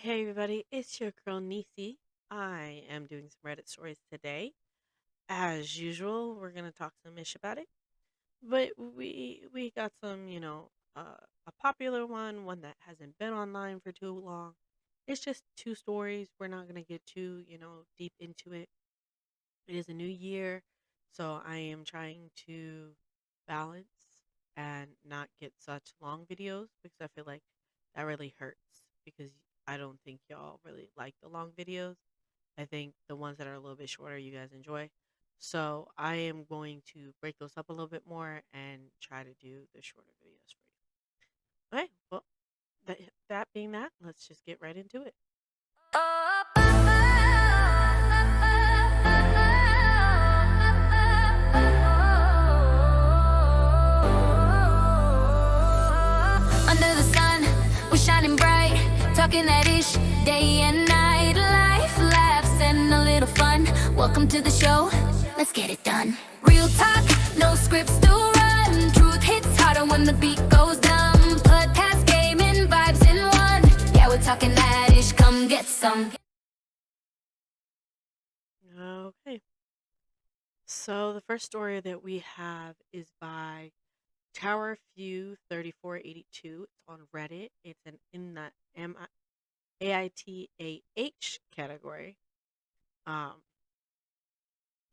Hey everybody, it's your girl Nisi. I am doing some Reddit stories today. As usual, we're gonna talk some ish about it. But we got some, a popular one that hasn't been online for too long. It's just two stories. We're not gonna get too, deep into it. It is a new year, so I am trying to balance and not get such long videos because I feel like that really hurts because I don't think y'all really like the long videos. I think the ones that are a little bit shorter you guys enjoy. So I am going to break those up a little bit more and try to do the shorter videos for you. Okay, well, that being that, let's just get right into it. Under the sun, we're shining bright, talking that ish, day and night. Life, laughs, and a little fun. Welcome to the show, let's get it done. Real talk, no scripts to run. Truth hits harder when the beat goes dumb. Podcast, gaming, vibes in one. Yeah, we're talking that ish, come get some. Okay, so the first story that we have is by Tower Few 3482. It's on Reddit. It's in the AITAH category. Um,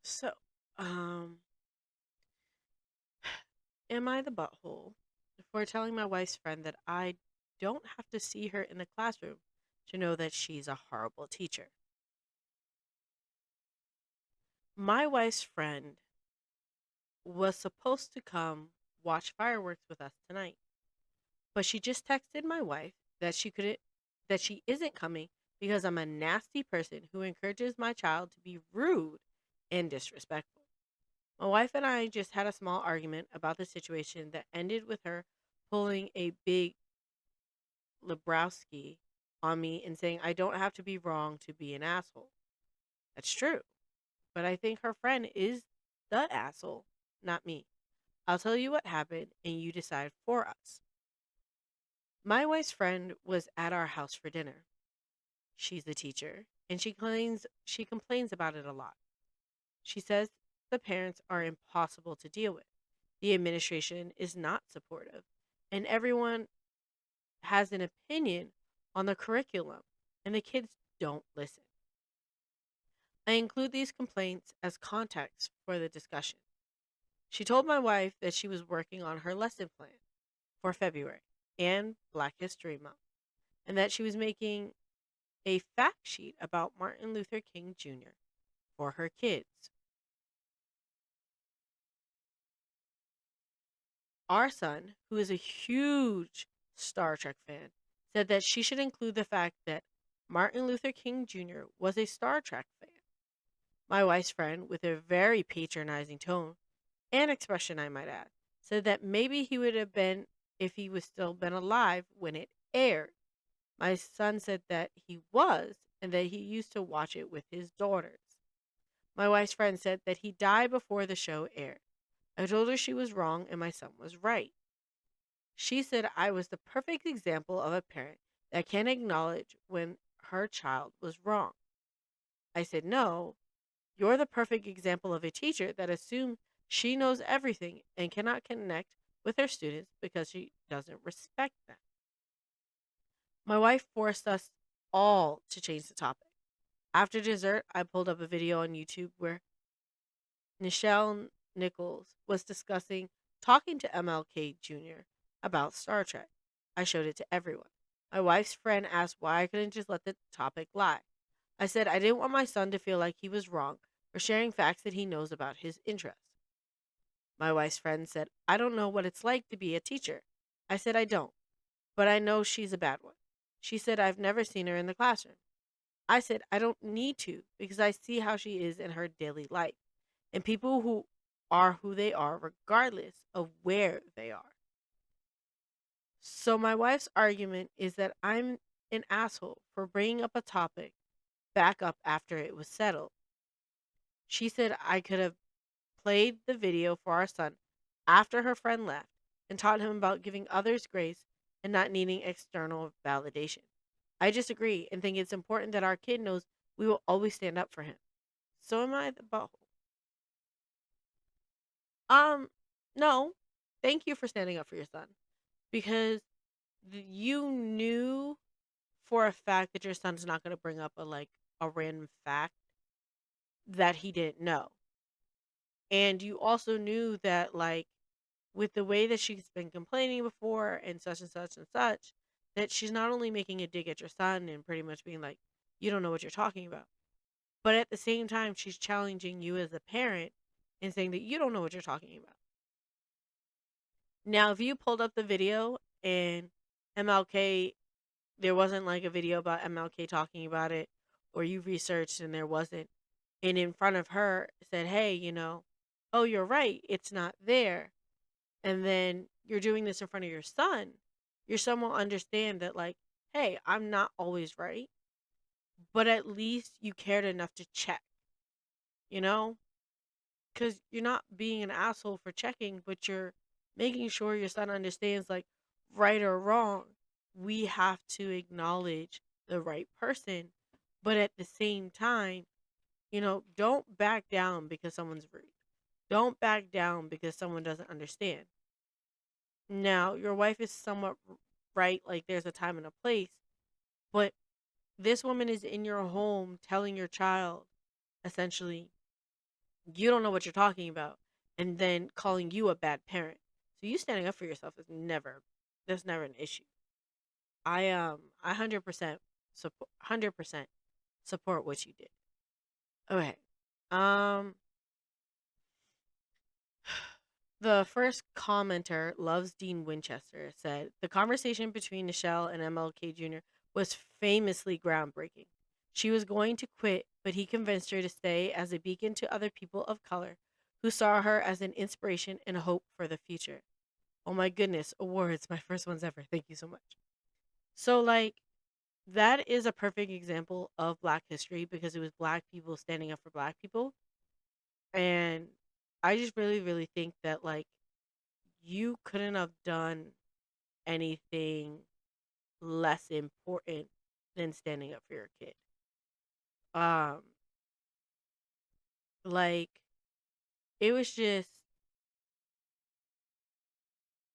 so, um, am I the butthole for telling my wife's friend that I don't have to see her in the classroom to know that she's a horrible teacher? My wife's friend was supposed to come watch fireworks with us tonight, but she just texted my wife that she isn't coming because I'm a nasty person who encourages my child to be rude and disrespectful. My wife and I just had a small argument about the situation that ended with her pulling a big Lebrowski on me and saying I don't have to be wrong to be an asshole. That's true, but I think her friend is the asshole, not me. I'll tell you what happened and you decide for us. My wife's friend was at our house for dinner. She's a teacher, and she complains about it a lot. She says the parents are impossible to deal with. The administration is not supportive, and everyone has an opinion on the curriculum, and the kids don't listen. I include these complaints as context for the discussion. She told my wife that she was working on her lesson plan for February and Black History Month, and that she was making a fact sheet about Martin Luther King Jr. for her kids. Our son, who is a huge Star Trek fan, said that she should include the fact that Martin Luther King Jr. was a Star Trek fan. My wife's friend, with a very patronizing tone and expression, I might add, said that maybe he would have been if he was still been alive when it aired. My son said that he was and that he used to watch it with his daughters. My wife's friend said that he died before the show aired. I told her she was wrong and my son was right. She said I was the perfect example of a parent that can acknowledge when her child was wrong. I said, no, you're the perfect example of a teacher that assumes she knows everything and cannot connect with her students because she doesn't respect them. My wife forced us all to change the topic. After dessert, I pulled up a video on YouTube where Nichelle Nichols was talking to MLK Jr. about Star Trek. I showed it to everyone. My wife's friend asked why I couldn't just let the topic lie. I said I didn't want my son to feel like he was wrong for sharing facts that he knows about his interests. My wife's friend said, I don't know what it's like to be a teacher. I said I don't, but I know she's a bad one. She said I've never seen her in the classroom. I said I don't need to because I see how she is in her daily life and people who they are regardless of where they are. So my wife's argument is that I'm an asshole for bringing up a topic back up after it was settled. She said I could have played the video for our son after her friend left and taught him about giving others grace and not needing external validation. I disagree and think it's important that our kid knows we will always stand up for him. So am I the butthole? Um, no. Thank you for standing up for your son because you knew for a fact that your son's not going to bring up a random fact that he didn't know. And you also knew that with the way that she's been complaining before and such, that she's not only making a dig at your son and pretty much being like, you don't know what you're talking about, but at the same time, she's challenging you as a parent and saying that you don't know what you're talking about. Now, if you pulled up the video and MLK, there wasn't like a video about MLK talking about it, or you researched and there wasn't, and in front of her said, hey, oh, you're right, it's not there. And then you're doing this in front of your son will understand that, hey, I'm not always right, but at least you cared enough to check, you know? Because you're not being an asshole for checking, but you're making sure your son understands, right or wrong, we have to acknowledge the right person. But at the same time, don't back down because someone's rude. Don't back down because someone doesn't understand. Now, your wife is somewhat right, like there's a time and a place, but this woman is in your home telling your child, essentially, you don't know what you're talking about, and then calling you a bad parent. So you standing up for yourself is there's never an issue. I 100% support 100% support what you did. Okay. Um The first commenter, Loves Dean Winchester, said the conversation between Nichelle and MLK Jr. was famously groundbreaking. She was going to quit, but he convinced her to stay as a beacon to other people of color who saw her as an inspiration and hope for the future. Oh my goodness, awards, my first ones ever. Thank you so much. So, that is a perfect example of Black history because it was Black people standing up for Black people. And I just really, really think that, you couldn't have done anything less important than standing up for your kid. Um, like it was just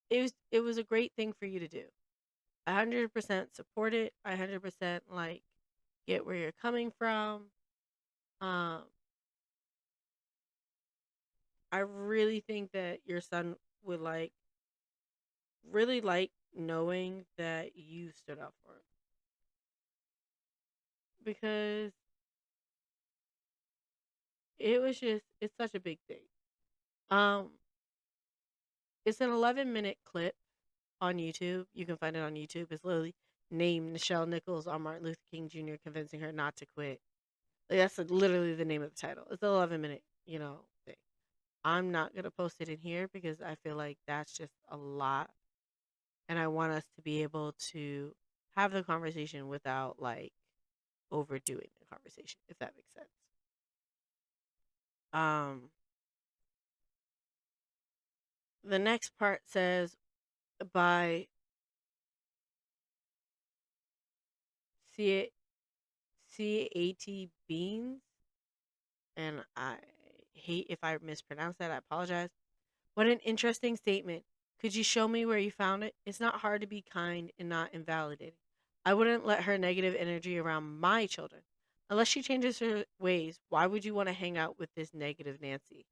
it was a great thing for you to do. 100% support it. 100% get where you're coming from. Um, I really think that your son would really like knowing that you stood up for him because it's such a big thing. Um, it's an 11-minute clip on YouTube. You can find it on YouTube. It's literally named Nichelle Nichols on Martin Luther King Jr. convincing her not to quit. That's literally the name of the title. It's an 11-minute, thing. I'm not gonna post it in here because I feel like that's just a lot, and I want us to be able to have the conversation without overdoing the conversation, if that makes sense. Um, the next part says by C CAT Beans, and I hate if I mispronounce that. I apologize. What an interesting statement. Could you show me where you found it? It's not hard to be kind and not invalidating. I wouldn't let her negative energy around my children. Unless she changes her ways, why would you want to hang out with this negative Nancy?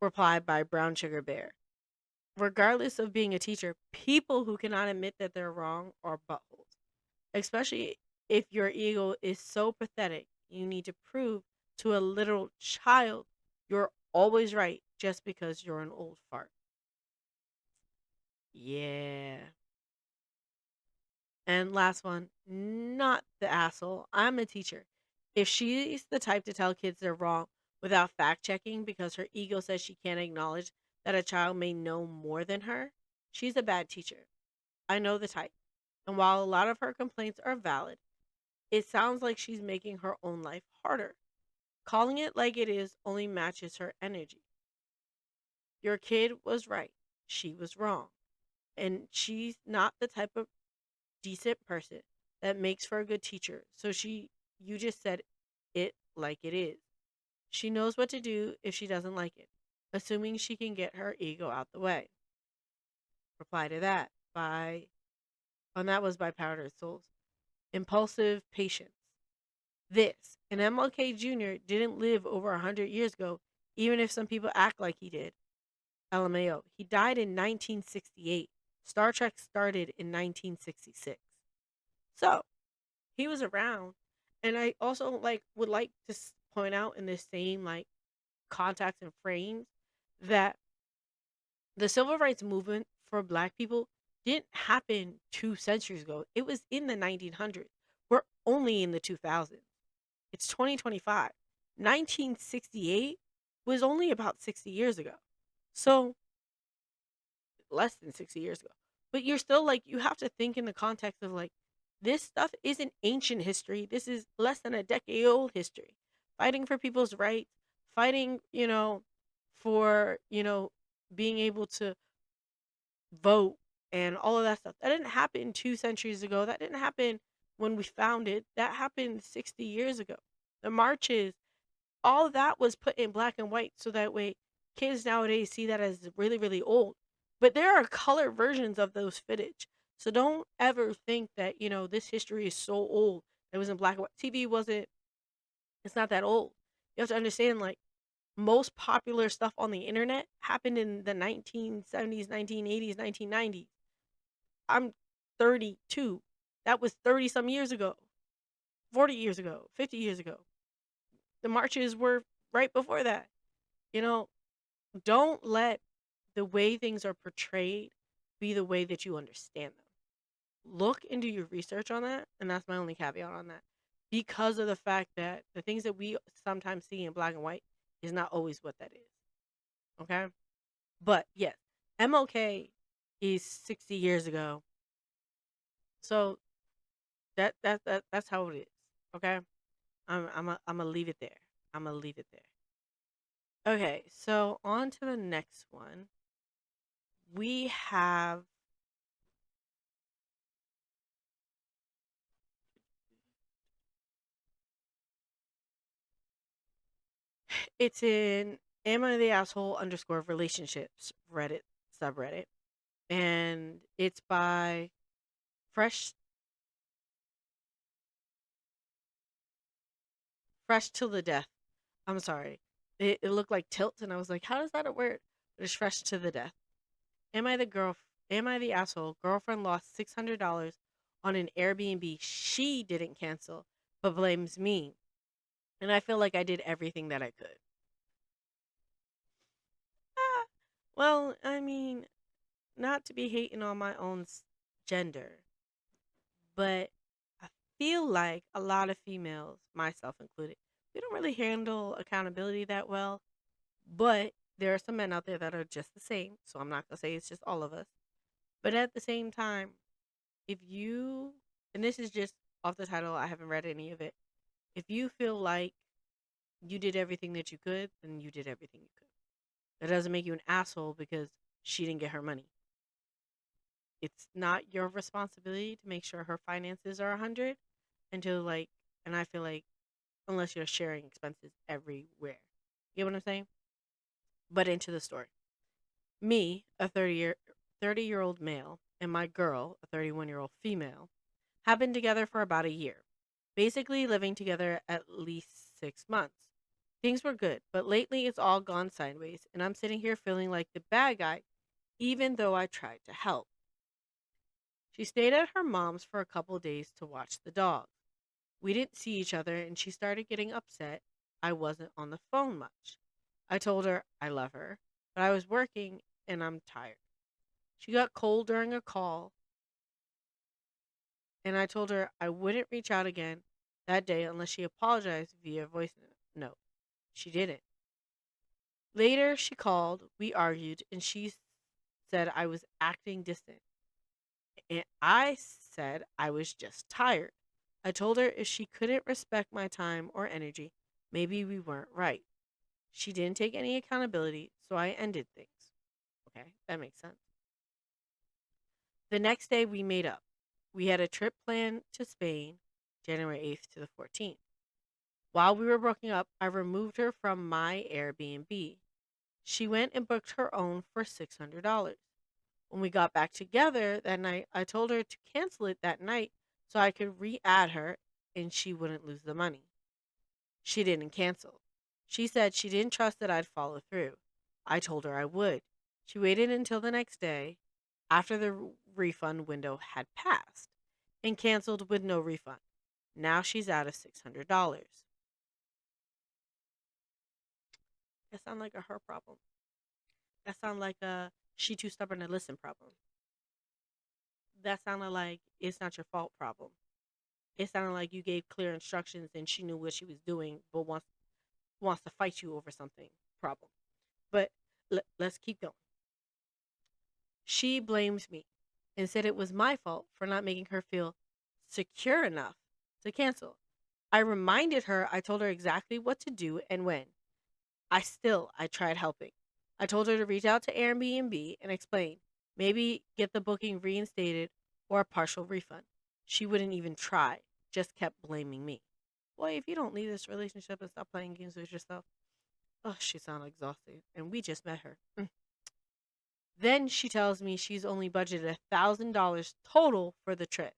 Replied by Brown Sugar Bear. Regardless of being a teacher, people who cannot admit that they're wrong are buttholes. Especially if your ego is so pathetic, you need to prove to a literal child you're always right just because you're an old fart. Yeah. And last one, not the asshole. I'm a teacher. If she's the type to tell kids they're wrong without fact checking because her ego says she can't acknowledge that a child may know more than her, she's a bad teacher. I know the type. And while a lot of her complaints are valid, it sounds like she's making her own life harder. Calling it like it is only matches her energy. Your kid was right. She was wrong. And she's not the type of decent person that makes for a good teacher. So you just said it like it is. She knows what to do if she doesn't like it, assuming she can get her ego out the way. Reply to that by, and that was by Powdered Souls. Impulsive patience. This, and MLK Jr. didn't live over 100 years ago, even if some people act like he did. LMAO. He died in 1968. Star Trek started in 1966. So, he was around. And I also would like to point out in this same context and frames that the civil rights movement for black people didn't happen 2 centuries ago. It was in the 1900s. We're only in the 2000s. It's 2025. 1968 was only about 60 years ago. So, less than 60 years ago. But you're still you have to think in the context of this stuff isn't ancient history. This is less than a decade old history. Fighting for people's rights, fighting, for, being able to vote and all of that stuff. That didn't happen 2 centuries ago. That didn't happen when we founded. That happened 60 years ago. The marches, all of that was put in black and white so that way kids nowadays see that as really, really old. But there are color versions of those footage. So don't ever think that, this history is so old. It was in black and white. TV wasn't, it's not that old. You have to understand, most popular stuff on the internet happened in the 1970s, 1980s, 1990s. I'm 32. That was 30 some years ago, 40 years ago, 50 years ago. The marches were right before that. You know, don't let the way things are portrayed be the way that you understand them. Look into your research on that, and that's my only caveat on that. Because of the fact that the things that we sometimes see in black and white is not always what that is. Okay? But yes, MLK is 60 years ago. So that's how it is. Okay? I'm gonna leave it there. I'm gonna leave it there. Okay, so on to the next one. We have it's in Am I the Asshole underscore relationships Reddit subreddit. And it's by Fresh Fresh Till the Death. I'm sorry. It looked like tilt and I was like, how is that a word? But it's Fresh to the Death. Am I the girl am I the asshole? Girlfriend lost $600 on an Airbnb she didn't cancel, but blames me. And I feel like I did everything that I could. Ah, well, I mean, not to be hating on my own gender, but I feel like a lot of females, myself included, we don't really handle accountability that well. But there are some men out there that are just the same. So I'm not going to say it's just all of us. But at the same time, if you, and this is just off the title, I haven't read any of it. If you feel like you did everything that you could, then you did everything you could. That doesn't make you an asshole because she didn't get her money. It's not your responsibility to make sure her finances are 100 until and I feel like unless you're sharing expenses everywhere. You get what I'm saying? But into the story. Me, a 30-year-old male, and my girl, a 31-year-old female, have been together for about a year, basically living together at least 6 months. Things were good, but lately it's all gone sideways, and I'm sitting here feeling like the bad guy, even though I tried to help. She stayed at her mom's for a couple days to watch the dog. We didn't see each other, and she started getting upset I wasn't on the phone much. I told her I love her, but I was working and I'm tired. She got cold during a call, and I told her I wouldn't reach out again that day unless she apologized via voice note. She didn't. Later, she called, we argued, and she said I was acting distant. And I said I was just tired. I told her if she couldn't respect my time or energy, maybe we weren't right. She didn't take any accountability, so I ended things. Okay, that makes sense. The next day, we made up. We had a trip planned to Spain, January 8th to the 14th. While we were broken up, I removed her from my Airbnb. She went and booked her own for $600. When we got back together that night, I told her to cancel it that night so I could re add her and she wouldn't lose the money. She didn't cancel. She said she didn't trust that I'd follow through. I told her I would. She waited until the next day, after the refund window had passed, and canceled with no refund. Now she's out of $600. That sounds like a her problem. That sounds like a she too stubborn to listen problem. That sounded like it's not your fault problem. It sounded like you gave clear instructions and she knew what she was doing, but wants to fight you over something problem. But let's keep going. She blames me and said it was my fault for not making her feel secure enough to cancel. I reminded her I told her exactly what to do and when. I tried helping. I told her to reach out to Airbnb and explain, maybe get the booking reinstated or a partial refund. She wouldn't even try, just kept blaming me. Boy, if you don't leave this relationship and stop playing games with yourself, oh, she sounded exhausted, and we just met her. Then she tells me she's only budgeted $1,000 total for the trip.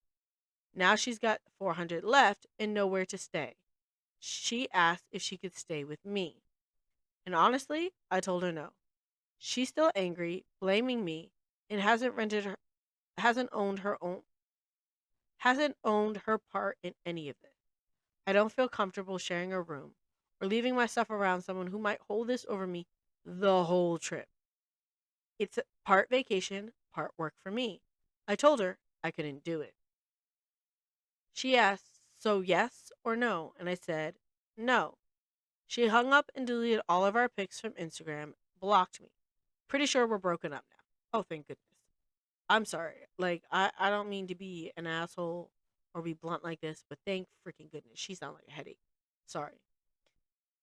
Now she's got 400 left and nowhere to stay. She asked if she could stay with me. And honestly, I told her no. She's still angry, blaming me, and hasn't owned her part in any of it. I don't feel comfortable sharing a room or leaving my stuff around someone who might hold this over me the whole trip. It's part vacation, part work for me. I told her I couldn't do it. She asked, so yes or no? And I said, no. She hung up and deleted all of our pics from Instagram, blocked me. Pretty sure we're broken up now. Oh, thank goodness. I'm sorry. Like, I don't mean to be an asshole or be blunt like this, but thank freaking goodness. She sounded like a headache. Sorry.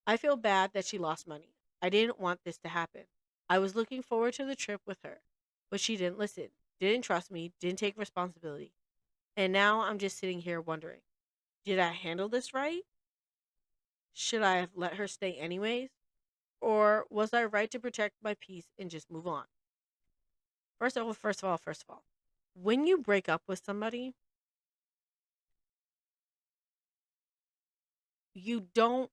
I feel bad that she lost money. I didn't want this to happen. I was looking forward to the trip with her, but she didn't listen, didn't trust me, didn't take responsibility. And now I'm just sitting here wondering, did I handle this right? Should I have let her stay anyways? Or was I right to protect my peace and just move on? First of all, when you break up with somebody, you don't.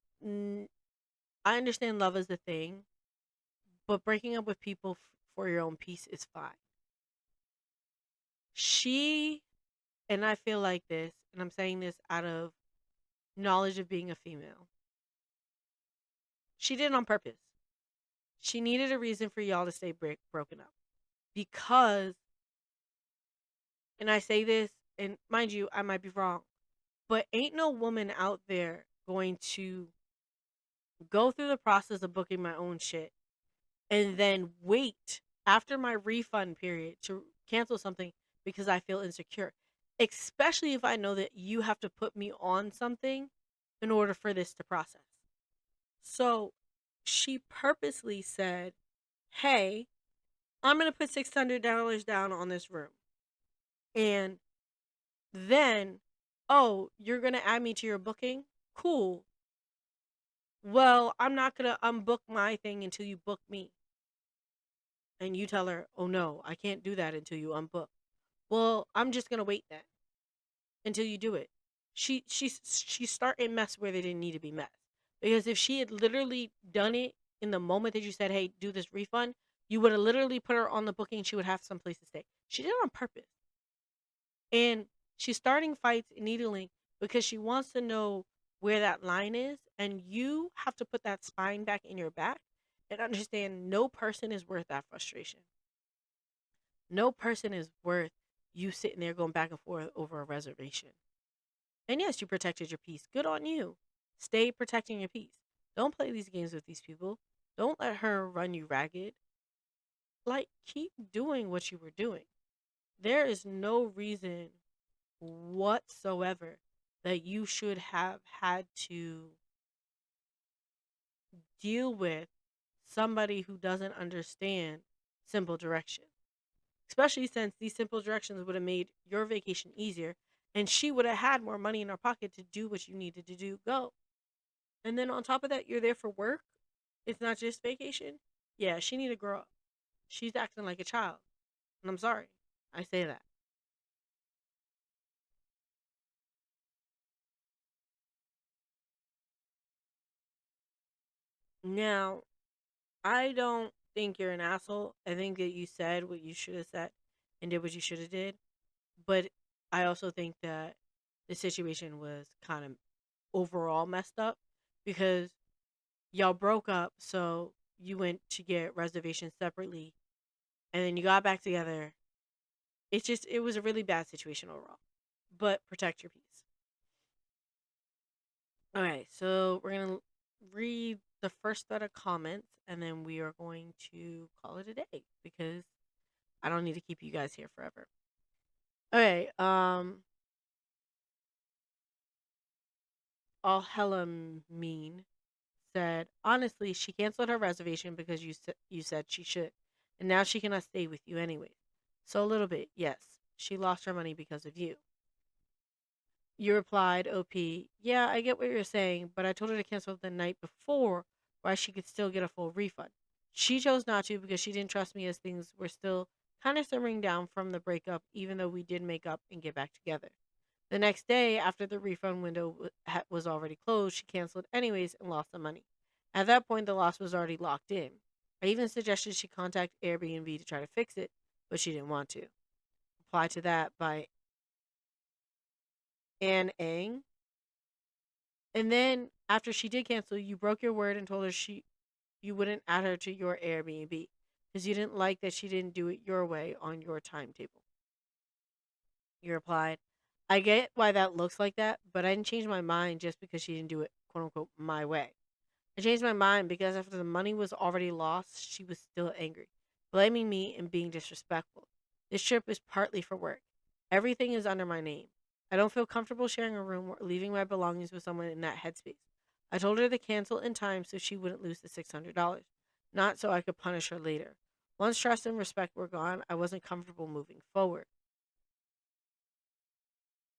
I understand love is the thing, but breaking up with people for your own peace is fine. She, and I feel like this, and I'm saying this out of knowledge of being a female, she did it on purpose. She needed a reason for y'all to stay broken up. Because, and I say this, and mind you, I might be wrong, but ain't no woman out there going to go through the process of booking my own shit and then wait after my refund period to cancel something because I feel insecure. Especially if I know that you have to put me on something in order for this to process. So she purposely said, hey, I'm going to put $600 down on this room. And then, oh, you're going to add me to your booking? Cool. Well, I'm not going to unbook my thing until you book me. And you tell her, oh no, I can't do that until you unbook. Well, I'm just going to wait then until you do it. She's starting mess where they didn't need to be met. Because if she had literally done it in the moment that you said, hey, do this refund, you would have literally put her on the booking and she would have some place to stay. She did it on purpose. And she's starting fights and needling because she wants to know where that line is. And you have to put that spine back in your back and understand no person is worth that frustration. No person is worth you sitting there going back and forth over a reservation. And yes, you protected your peace. Good on you. Stay protecting your peace. Don't play these games with these people. Don't let her run you ragged. Like, keep doing what you were doing. There is no reason whatsoever that you should have had to deal with somebody who doesn't understand simple direction. especially since these simple directions would have made your vacation easier and she would have had more money in her pocket to do what you needed to do. Go. And then on top of that, you're there for work. It's not just vacation. Yeah, she need to grow up. She's acting like a child. And I'm sorry. I say that. Now, I don't think you're an asshole. I think that you said what you should have said and did what you should have did. But I also think that the situation was kind of overall messed up because y'all broke up, so you went to get reservations separately, and then you got back together. It was a really bad situation overall. But protect your peace. All right, so we're gonna read the first set of comments, and then we are going to call it a day because I don't need to keep you guys here forever. Okay, all hella mean said, honestly, she canceled her reservation because you said she should, and now she cannot stay with you anyway. So a little bit, yes, she lost her money because of you. You replied, OP, yeah, I get what you're saying, but I told her to cancel the night before why she could still get a full refund. She chose not to because she didn't trust me as things were still kind of simmering down from the breakup, even though we did make up and get back together. The next day, after the refund window was already closed, she canceled anyways and lost the money. At that point, the loss was already locked in. I even suggested she contact Airbnb to try to fix it, but she didn't want to. Reply to that by Ann Ang. And then after she did cancel, you broke your word and told her you wouldn't add her to your Airbnb because you didn't like that she didn't do it your way on your timetable. You replied, I get why that looks like that, but I didn't change my mind just because she didn't do it, quote unquote, my way. I changed my mind because after the money was already lost, she was still angry, blaming me and being disrespectful. This trip is partly for work. Everything is under my name. I don't feel comfortable sharing a room or leaving my belongings with someone in that headspace. I told her to cancel in time so she wouldn't lose the $600, not so I could punish her later. Once trust and respect were gone, I wasn't comfortable moving forward.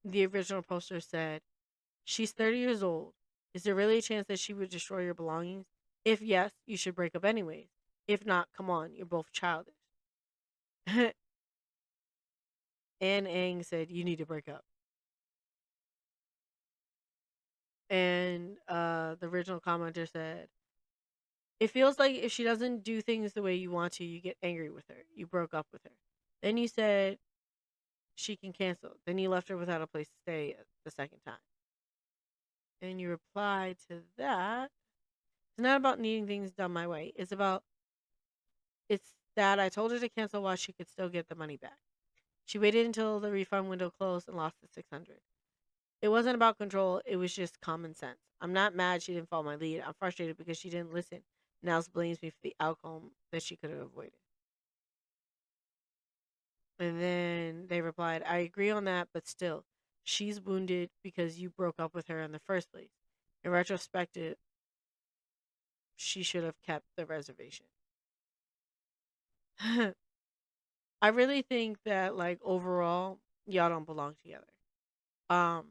The original poster said, she's 30 years old. Is there really a chance that she would destroy your belongings? If yes, you should break up anyways. If not, come on, you're both childish. Ann Ang said, you need to break up. And the original commenter said, it feels like if she doesn't do things the way you want to, you get angry with her. You broke up with her. Then you said she can cancel. Then you left her without a place to stay the second time. And you replied to that, it's not about needing things done my way. It's that I told her to cancel while she could still get the money back. She waited until the refund window closed and lost the 600. It wasn't about control, it was just common sense. I'm not mad she didn't follow my lead. I'm frustrated because she didn't listen. Now blames me for the outcome that she could have avoided. And then they replied, I agree on that, but still, she's wounded because you broke up with her in the first place. In retrospective, she should have kept the reservation. I really think that like overall, y'all don't belong together. Um,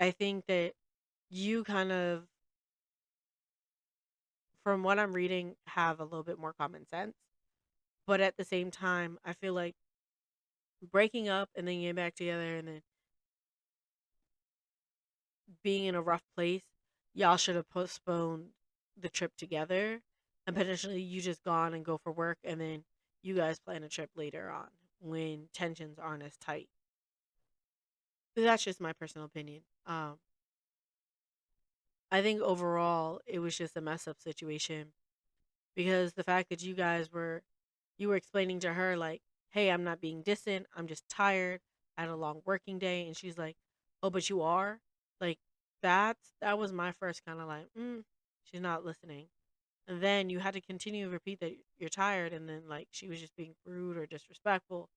I think that you kind of, from what I'm reading, have a little bit more common sense. But at the same time, I feel like breaking up and then getting back together and then being in a rough place, y'all should have postponed the trip together and potentially you just gone and go for work and then you guys plan a trip later on when tensions aren't as tight. That's just my personal opinion. I think overall it was just a mess up situation because the fact that you were explaining to her like, "Hey, I'm not being distant. I'm just tired. I had a long working day," and she's like, "Oh, but you are." Like that was my first kind of like, she's not listening. And then you had to continue to repeat that you're tired, and then like she was just being rude or disrespectful,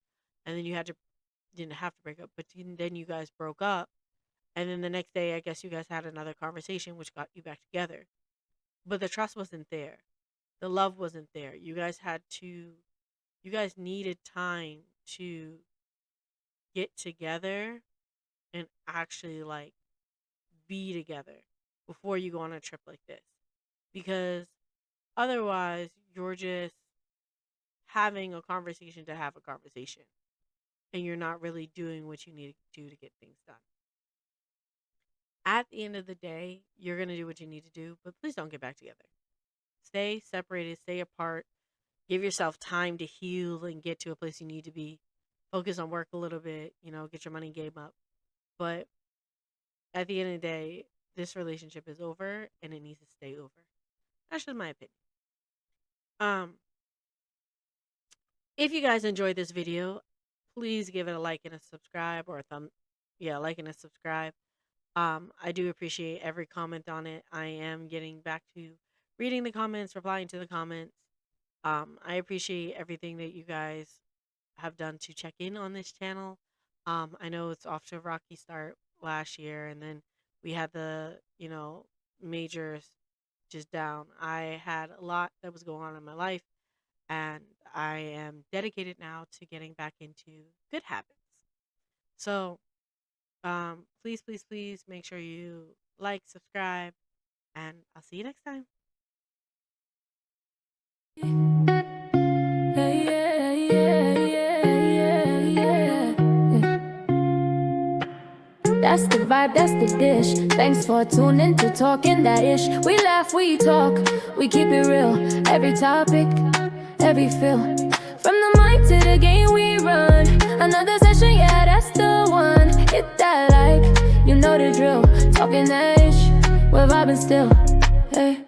and then didn't have to break up, but then you guys broke up, and then the next day I guess you guys had another conversation which got you back together, but the trust wasn't there, the love wasn't there. You you guys needed time to get together and actually like be together before you go on a trip like this, because otherwise you're just having a conversation to have a conversation, and you're not really doing what you need to do to get things done. At the end of the day, you're going to do what you need to do, but please don't get back together. Stay separated, stay apart, give yourself time to heal and get to a place you need to be. Focus on work a little bit, get your money game up. But at the end of the day, this relationship is over and it needs to stay over. That's just my opinion. If you guys enjoyed this video, please give it a like and a subscribe, or like and a subscribe. I do appreciate every comment on it. I am getting back to reading the comments, replying to the comments. I appreciate everything that you guys have done to check in on this channel. I know it's off to a rocky start last year, and then we had the, majors just down. I had a lot that was going on in my life, and I am dedicated now to getting back into good habits. So, please, please, please make sure you like, subscribe, and I'll see you next time. That's the vibe, that's the dish. Thanks for tuning to Talking That Ish. We laugh, we talk, we keep it real. Every topic, every feel. From the mic to the game we run. Another session, yeah, that's the one. Hit that like, you know the drill. Talking That Ish, we're vibing still. Hey.